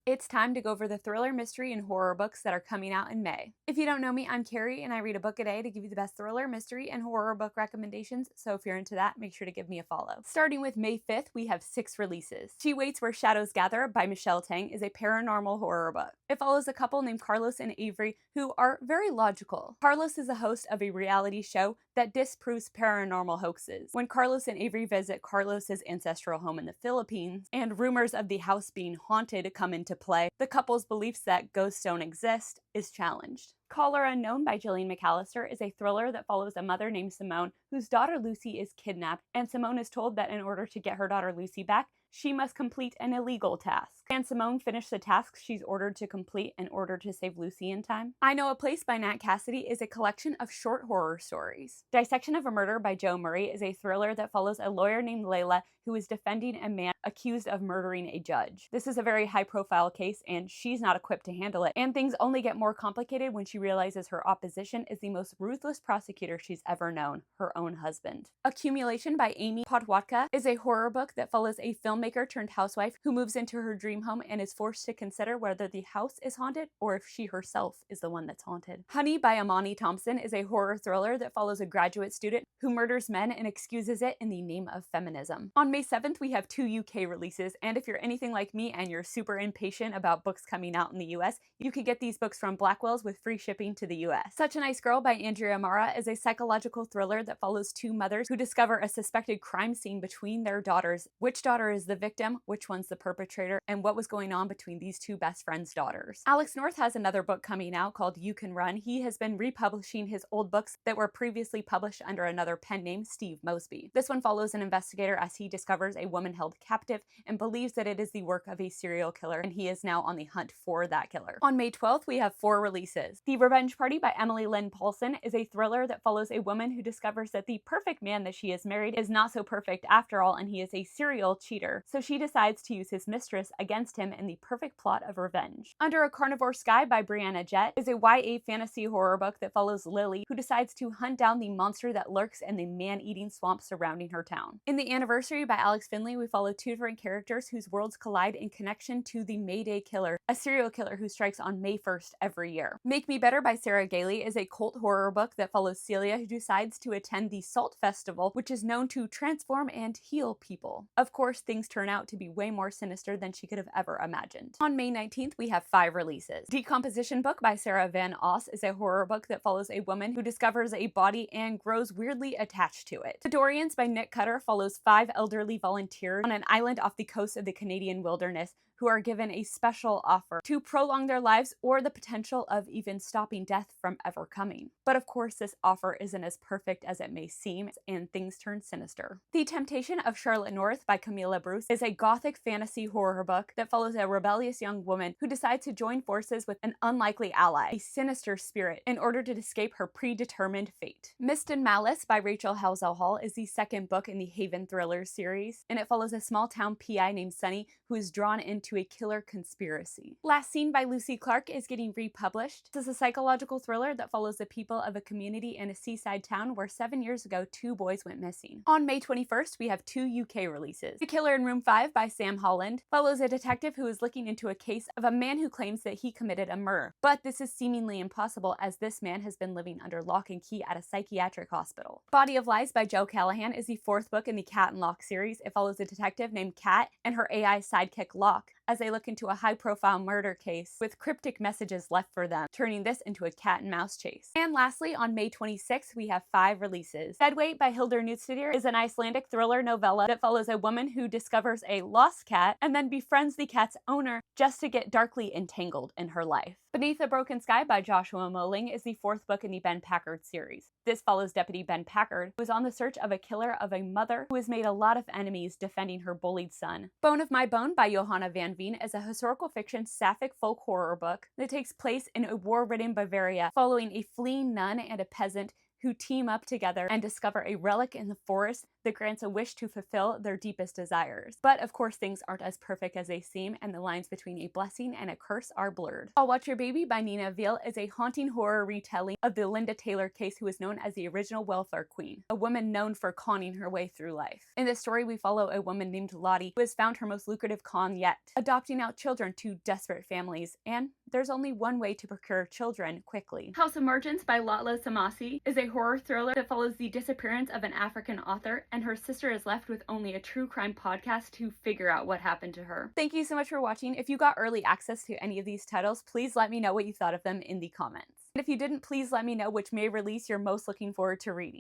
It's time to go over the thriller, mystery, and horror books that are coming out in May. If you don't know me, I'm Carrie, and I read a book a day to give you the best thriller, mystery, and horror book recommendations, so if you're into that, make sure to give me a follow. Starting with May 5th, we have 6 releases. She Waits Where Shadows Gather by Michelle Tang is a paranormal horror book. It follows a couple named Carlos and Avery who are very logical. Carlos is a host of a reality show that disproves paranormal hoaxes. When Carlos and Avery visit Carlos's ancestral home in the Philippines, and rumors of the house being haunted come into play, the couple's beliefs that ghosts don't exist is challenged. Caller Unknown by Gillian McAllister is a thriller that follows a mother named Simone whose daughter Lucy is kidnapped, and Simone is told that in order to get her daughter Lucy back, she must complete an illegal task. Can Simone finish the tasks she's ordered to complete in order to save Lucy in time? I Know a Place by Nat Cassidy is a collection of short horror stories. Dissection of a Murder by Joe Murray is a thriller that follows a lawyer named Layla who is defending a man accused of murdering a judge. This is a very high-profile case, and she's not equipped to handle it, and things only get more complicated when she realizes her opposition is the most ruthless prosecutor she's ever known, her own husband. Accumulation by Amy Podwatka is a horror book that follows a filmmaker turned housewife who moves into her dream home and is forced to consider whether the house is haunted or if she herself is the one that's haunted. Honey by Amani Thompson is a horror thriller that follows a graduate student who murders men and excuses it in the name of feminism. On May 7th, we have 2 UK releases, and if you're anything like me and you're super impatient about books coming out in the US, you can get these books from Blackwell's with free shipping to the US. Such a Nice Girl by Andrea Mara is a psychological thriller that follows 2 mothers who discover a suspected crime scene between their daughters. Which daughter is the victim, which one's the perpetrator, and what was going on between these 2 best friends' daughters. Alex North has another book coming out called You Can Run. He has been republishing his old books that were previously published under another pen name, Steve Mosby. This one follows an investigator as he discovers a woman held captive and believes that it is the work of a serial killer, and he is now on the hunt for that killer. On May 12th, we have 4 releases. The Revenge Party by Emily Lynn Paulson is a thriller that follows a woman who discovers that the perfect man that she has married is not so perfect after all, and he is a serial cheater. So she decides to use his mistress against him in the perfect plot of revenge. Under a Carnivore Sky by Brianna Jett is a YA fantasy horror book that follows Lily, who decides to hunt down the monster that lurks in the man-eating swamp surrounding her town. In The Anniversary by Alex Finley, we follow 2 different characters whose worlds collide in connection to the Mayday Killer, a serial killer who strikes on May 1st every year. Make Me Better by Sarah Gailey is a cult horror book that follows Celia, who decides to attend the Salt Festival, which is known to transform and heal people. Of course, things turn out to be way more sinister than she could have ever imagined. On May 19th, we have 5 releases. Decomposition Book by Sarah Van Oss is a horror book that follows a woman who discovers a body and grows weirdly attached to it. The Dorians by Nick Cutter follows 5 elderly volunteers on an island off the coast of the Canadian wilderness who are given a special offer to prolong their lives or the potential of even stopping death from ever coming. But of course, this offer isn't as perfect as it may seem, and things turn sinister. The Temptation of Charlotte North by Camilla Bruce is a gothic fantasy horror book that follows a rebellious young woman who decides to join forces with an unlikely ally, a sinister spirit, in order to escape her predetermined fate. Mist and Malice by Rachel Halsell Hall is the second book in the Haven Thrillers series, and it follows a small-town PI named Sunny who is drawn into a killer conspiracy. Last Seen by Lucy Clark is getting republished. This is a psychological thriller that follows the people of a community in a seaside town where 7 years ago 2 boys went missing. On May 21st, we have 2 UK releases. The Killer in Room 5 by Sam Holland follows a detective who is looking into a case of a man who claims that he committed a murder. But this is seemingly impossible as this man has been living under lock and key at a psychiatric hospital. Body of Lies by Joe Callahan is the 4th book in the Cat and Locke series. It follows a detective named Cat and her AI sidekick Locke as they look into a high-profile murder case with cryptic messages left for them, turning this into a cat and mouse chase. And lastly, on May 26th, we have 5 releases. Deadweight by Hildur Newstadter is an Icelandic thriller novella that follows a woman who discovers a lost cat and then befriends the cat's owner just to get darkly entangled in her life. Beneath a Broken Sky by Joshua Moling is the 4th book in the Ben Packard series. This follows Deputy Ben Packard, who is on the search of a killer of a mother who has made a lot of enemies defending her bullied son. Bone of My Bone by Johanna Van Veen is a historical fiction sapphic folk horror book that takes place in a war-ridden Bavaria following a fleeing nun and a peasant who team up together and discover a relic in the forest that grants a wish to fulfill their deepest desires. But of course, things aren't as perfect as they seem, and the lines between a blessing and a curse are blurred. I'll Watch Your Baby by Nina Veal is a haunting horror retelling of the Linda Taylor case, who is known as the original welfare queen, a woman known for conning her way through life. In this story, we follow a woman named Lottie who has found her most lucrative con yet, adopting out children to desperate families, and there's only one way to procure children quickly. House Emergence by Latla Samasi is a horror thriller that follows the disappearance of an African author, and her sister is left with only a true crime podcast to figure out what happened to her. Thank you so much for watching. If you got early access to any of these titles, please let me know what you thought of them in the comments. And if you didn't, please let me know which May release you're most looking forward to reading.